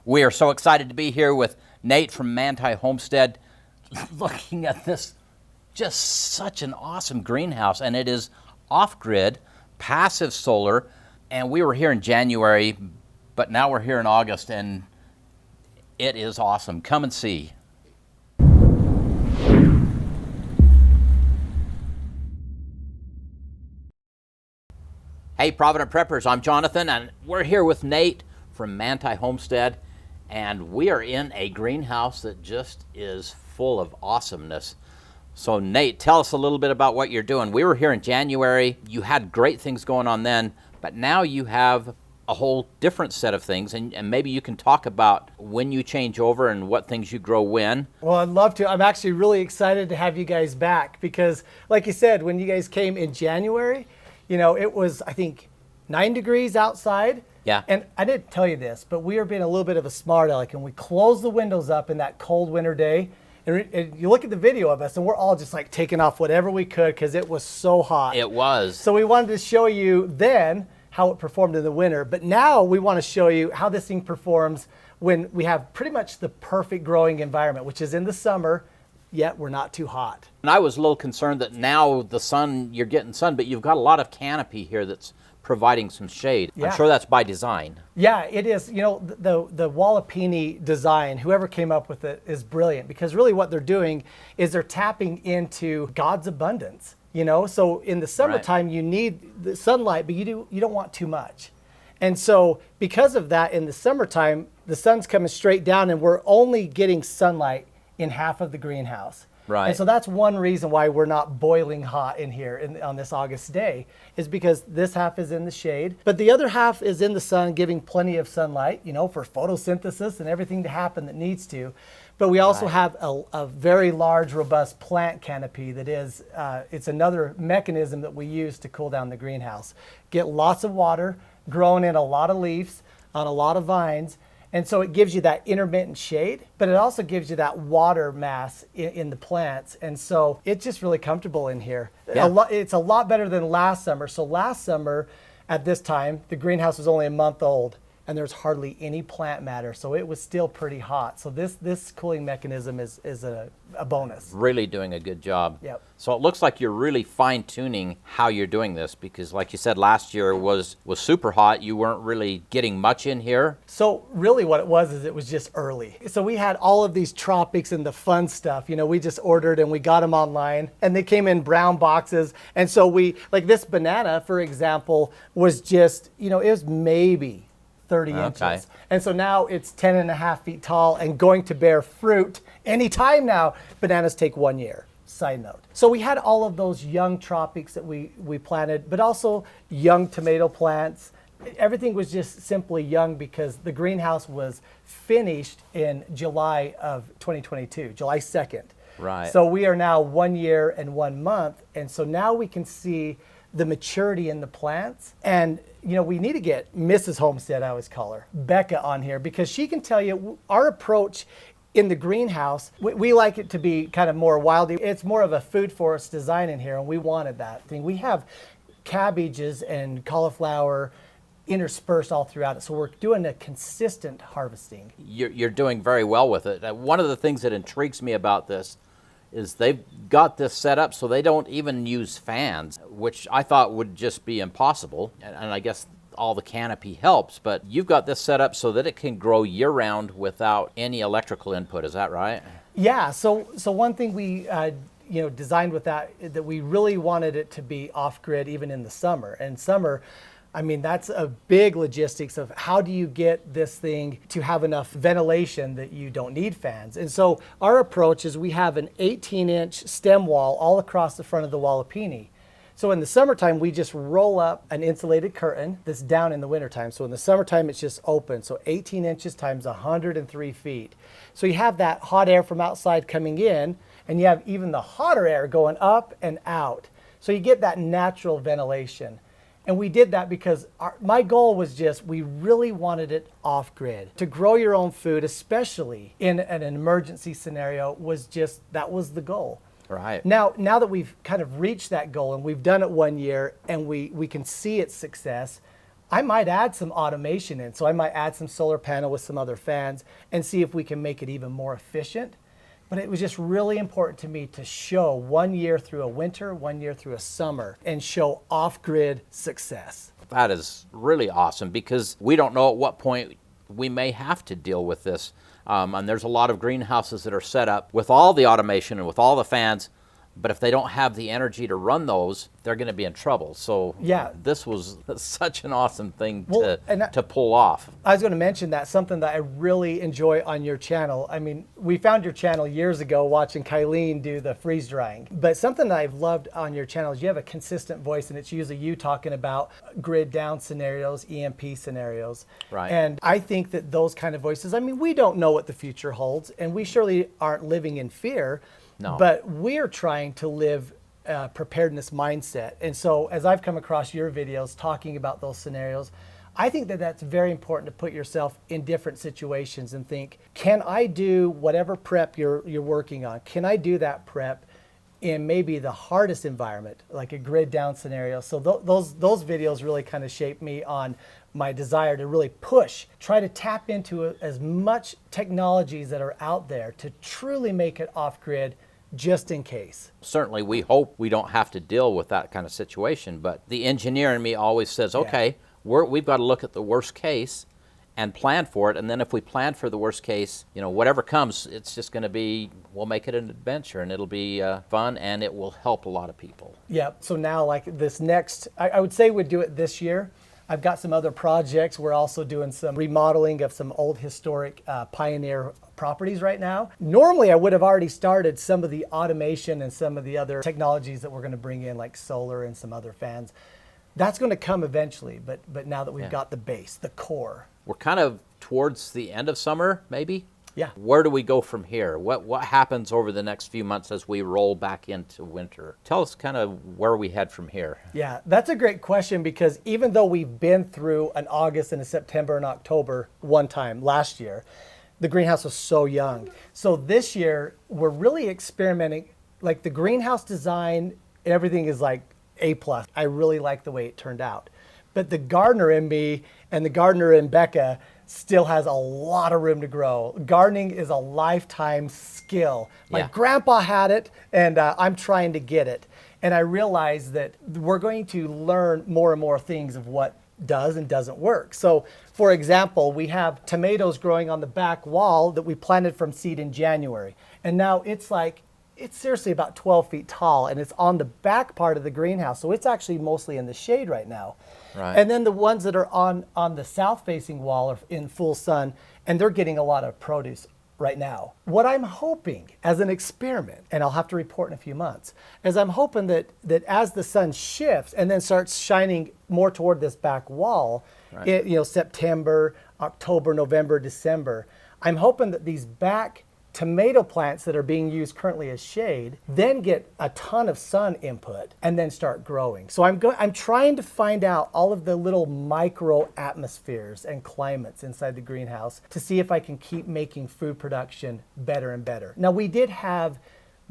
We are so excited to be here with Nate from Manti Homestead, looking at this, just such an awesome greenhouse, and it is off-grid, passive solar, and we were here in January, but now we're here in August, and it is awesome. Come and see. Hey, Provident Preppers, I'm Jonathan, and we're here with Nate from Manti Homestead, and we are in a greenhouse that just is full of awesomeness. So Nate, tell us a little bit about what you're doing. We were here in January. You had great things going on then, but now you have a whole different set of things, and maybe you can talk about when you change over and what things you grow when. Well, I'd love to. I'm actually really excited to have you guys back because, like you said, when you guys came in January, you know, it was, I think, 9 degrees outside. Yeah. And I didn't tell you this, but we are being a little bit of a smart aleck, and we closed the windows up in that cold winter day. And you look at the video of us, and we're all just like taking off whatever we could because it was so hot. It was. So we wanted to show you then how it performed in the winter, but now we want to show you how this thing performs when we have pretty much the perfect growing environment, which is in the summer, yet we're not too hot. And I was a little concerned that now the sun, you're getting sun, but you've got a lot of canopy here that's providing some shade. Yeah. I'm sure that's by design. Yeah, it is. You know, the Walapini design, whoever came up with it is brilliant, because really what they're doing is they're tapping into God's abundance. You know, so in the summertime, you need the sunlight, but you don't want too much. And so because of that, in the summertime, the sun's coming straight down and we're only getting sunlight in half of the greenhouse. Right. And so that's one reason why we're not boiling hot in here on this August day, is because this half is in the shade, but the other half is in the sun, giving plenty of sunlight, you know, for photosynthesis and everything to happen that needs to. But we also have a very large, robust plant canopy that is, it's another mechanism that we use to cool down the greenhouse. Get lots of water, growing in a lot of leaves, on a lot of vines, and so it gives you that intermittent shade, but it also gives you that water mass in the plants. And so it's just really comfortable in here. Yeah. It's a lot better than last summer. So last summer at this time, the greenhouse was only a month old and there's hardly any plant matter. So it was still pretty hot. So this cooling mechanism is a bonus. Really doing a good job. Yep. So it looks like you're really fine-tuning how you're doing this, because like you said, last year was super hot. You weren't really getting much in here. So really what it was is it was just early. So we had all of these tropics and the fun stuff. You know, we just ordered and we got them online, and they came in brown boxes. And so we, like this banana, for example, was just, you know, it was maybe 30 inches. And so now it's 10.5 feet tall and going to bear fruit anytime now. Bananas take 1 year, side note. So we had all of those young tropics that we planted, but also young tomato plants. Everything was just simply young because the greenhouse was finished in July of 2022, July 2nd. Right. So we are now 1 year and 1 month. And so now we can see the maturity in the plants. And you know, we need to get Mrs. Homestead, I always call her, Becca, on here, because she can tell you our approach in the greenhouse. We like it to be kind of more wildy. It's more of a food forest design in here, and we wanted that thing. We have cabbages and cauliflower interspersed all throughout it, so we're doing a consistent harvesting. You're doing very well with it. One of the things that intrigues me about this is they've got this set up so they don't even use fans, which I thought would just be impossible. And I guess all the canopy helps, but you've got this set up so that it can grow year-round without any electrical input. Is that right? Yeah. So one thing we designed with that we really wanted it to be off-grid even in the summer. And summer, I mean, that's a big logistics of how do you get this thing to have enough ventilation that you don't need fans. And so our approach is we have an 18-inch stem wall all across the front of the Walipini. So in the summertime, we just roll up an insulated curtain that's down in the wintertime. So in the summertime, it's just open. So 18 inches times 103 feet. So you have that hot air from outside coming in, and you have even the hotter air going up and out. So you get that natural ventilation. And we did that because my goal was just, we really wanted it off-grid. To grow your own food, especially in an emergency scenario, that was the goal. Right. Now that we've kind of reached that goal and we've done it 1 year and we can see its success, I might add some automation in. So I might add some solar panel with some other fans and see if we can make it even more efficient. But it was just really important to me to show 1 year through a winter, 1 year through a summer, and show off-grid success. That is really awesome, because we don't know at what point we may have to deal with this. And there's a lot of greenhouses that are set up with all the automation and with all the fans, but if they don't have the energy to run those, they're going to be in trouble. So yeah, this was such an awesome thing to pull off. I was going to mention that something that I really enjoy on your channel. I mean, we found your channel years ago watching Kylene do the freeze drying. But something that I've loved on your channel is you have a consistent voice, and it's usually you talking about grid down scenarios, EMP scenarios. Right. And I think that those kind of voices, I mean, we don't know what the future holds, and we surely aren't living in fear. No. But we're trying to live preparedness mindset. And so as I've come across your videos talking about those scenarios, I think that that's very important to put yourself in different situations and think, can I do whatever prep you're working on? Can I do that prep in maybe the hardest environment, like a grid down scenario? So those videos really kind of shaped me on my desire to really push, try to tap into as much technologies that are out there to truly make it off-grid, just in case. Certainly, we hope we don't have to deal with that kind of situation, but the engineer in me always says, okay, we've got to look at the worst case and plan for it, and then if we plan for the worst case, you know, whatever comes, it's just going to be, we'll make it an adventure, and it'll be fun, and it will help a lot of people. Yeah, so now like this next, I would say we'd do it this year. I've got some other projects. We're also doing some remodeling of some old historic pioneer properties right now. Normally, I would have already started some of the automation and some of the other technologies that we're going to bring in, like solar and some other fans. That's going to come eventually, but now that we've got the base, the core. We're kind of towards the end of summer, maybe? Yeah. Where do we go from here? What happens over the next few months as we roll back into winter? Tell us kind of where we head from here. Yeah, that's a great question, because even though we've been through an August and a September and October one time last year, the greenhouse was so young. So this year, we're really experimenting. Like the greenhouse design, everything is like A+. I really like the way it turned out. But the gardener in me and the gardener in Becca still has a lot of room to grow. Gardening is a lifetime skill. My grandpa had it, and I'm trying to get it. And I realize that we're going to learn more and more things of what does and doesn't work. So, for example, we have tomatoes growing on the back wall that we planted from seed in January. And now it's seriously about 12 feet tall, and it's on the back part of the greenhouse. So it's actually mostly in the shade right now. Right. And then the ones that are on the south-facing wall are in full sun, and they're getting a lot of produce right now. What I'm hoping as an experiment, and I'll have to report in a few months, is I'm hoping that as the sun shifts and then starts shining more toward this back wall, September, October, November, December, I'm hoping that these back tomato plants that are being used currently as shade then get a ton of sun input and then start growing. So I'm trying to find out all of the little micro atmospheres and climates inside the greenhouse to see if I can keep making food production better and better. Now, we did have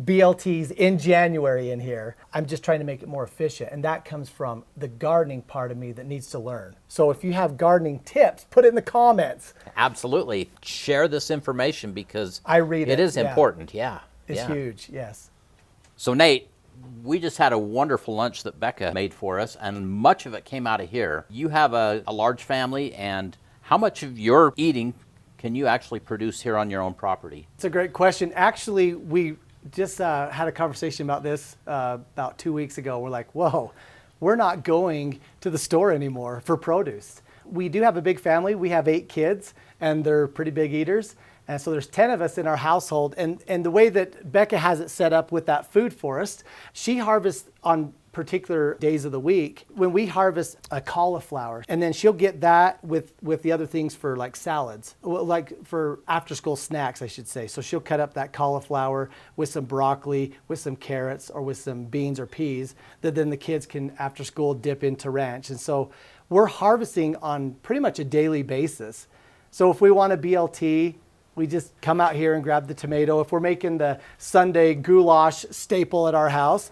BLTs in January in here. I'm just trying to make it more efficient, and that comes from the gardening part of me that needs to learn. So if you have gardening tips, put it in the comments. Absolutely. Share this information, because I read it. It is important. Yeah. It's huge, yes. So Nate, we just had a wonderful lunch that Becca made for us, and much of it came out of here. You have a large family, and how much of your eating can you actually produce here on your own property? It's a great question. Actually, we just had a conversation about this about 2 weeks ago. We're like, whoa, we're not going to the store anymore for produce. We do have a big family. We have 8 kids, and they're pretty big eaters. And so there's 10 of us in our household. And the way that Becca has it set up with that food forest, she harvests on particular days of the week. When we harvest a cauliflower, and then she'll get that with the other things for like salads, like for after school snacks, I should say. So she'll cut up that cauliflower with some broccoli, with some carrots, or with some beans or peas that then the kids can after school dip into ranch. And so we're harvesting on pretty much a daily basis. So if we want a BLT, we just come out here and grab the tomato. If we're making the Sunday goulash staple at our house,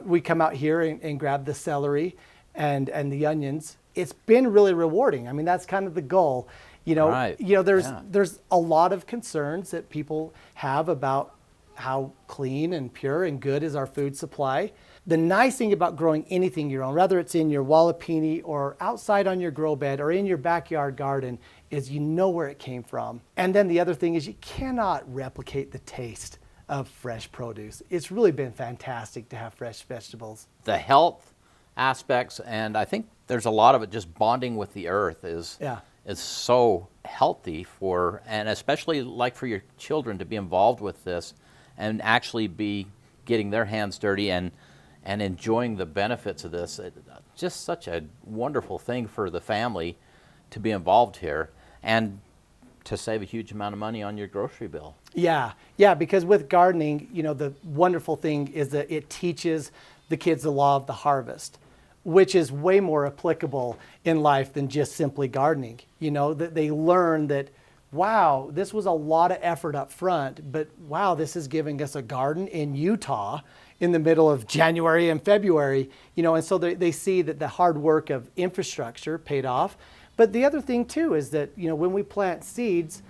we come out here and grab the celery and the onions. it's been really rewarding. I mean, that's kind of the goal. Right. There's a lot of concerns that people have about how clean and pure and good is our food supply. The nice thing about growing anything your own, whether it's in your Walipini or outside on your grow bed or in your backyard garden, is you know where it came from. And then the other thing is you cannot replicate the taste of fresh produce. It's really been fantastic to have fresh vegetables. The health aspects, and I think there's a lot of it just bonding with the earth is so healthy and especially like for your children to be involved with this and actually be getting their hands dirty and enjoying the benefits of this. Just such a wonderful thing for the family to be involved here and to save a huge amount of money on your grocery bill. Yeah, because with gardening, the wonderful thing is that it teaches the kids the law of the harvest, which is way more applicable in life than just simply gardening. That they learn that, wow, this was a lot of effort up front, but wow, this is giving us a garden in Utah in the middle of January and February, and so they see that the hard work of infrastructure paid off. But the other thing too is that, when we plant seeds,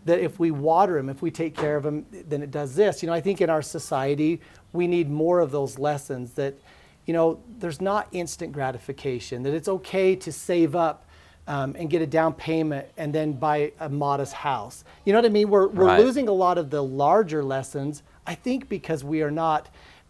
that if we water them, if we take care of them, then it does this. I think in our society, we need more of those lessons that, there's not instant gratification, that it's okay to save up and get a down payment and then buy a modest house. You know what I mean? We're losing a lot of the larger lessons, I think, because we are not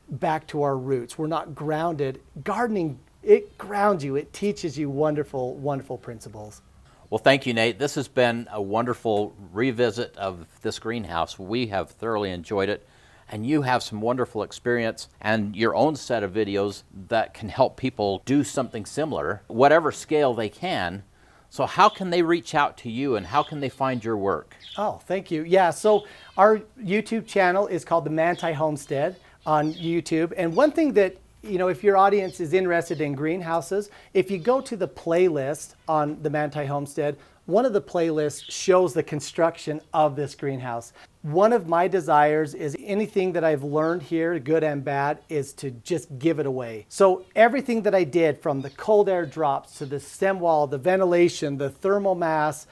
back to our roots. We're not grounded. Gardening, it grounds you. It teaches you wonderful, wonderful principles. Well, thank you, Nate. This has been a wonderful revisit of this greenhouse. We have thoroughly enjoyed it, and you have some wonderful experience and your own set of videos that can help people do something similar, whatever scale they can. So how can they reach out to you and how can they find your work? Oh, thank you. Yeah, so our YouTube channel is called the Manti Homestead on YouTube. And one thing that, if your audience is interested in greenhouses, if you go to the playlist on the Manti Homestead, one of the playlists shows the construction of this greenhouse. One of my desires is anything that I've learned here, good and bad, is to just give it away. So everything that I did, from the cold air drops to the stem wall, the ventilation, the thermal mass,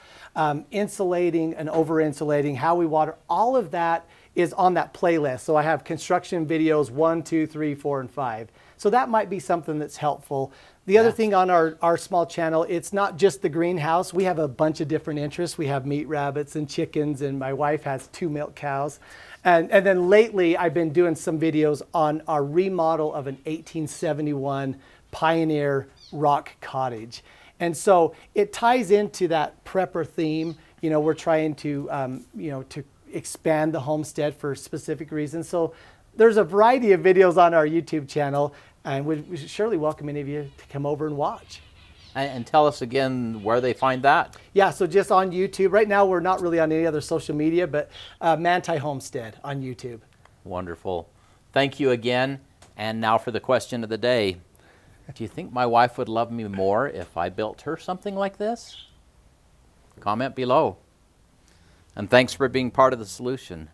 insulating and over insulating, how we water, all of that is on that playlist. So I have construction videos 1, 2, 3, 4, and 5. So that might be something that's helpful. The other thing on our small channel, it's not just the greenhouse. We have a bunch of different interests. We have meat rabbits and chickens, and my wife has 2 milk cows. And then lately, I've been doing some videos on our remodel of an 1871 Pioneer rock cottage. And so it ties into that prepper theme. We're trying to, to expand the homestead for specific reasons. So there's a variety of videos on our YouTube channel, and we should surely welcome any of you to come over and watch. And tell us again where they find that. Yeah, so just on YouTube. Right now, we're not really on any other social media, but Manti Homestead on YouTube. Wonderful. Thank you again. And now for the question of the day. Do you think my wife would love me more if I built her something like this? Comment below. And thanks for being part of the solution.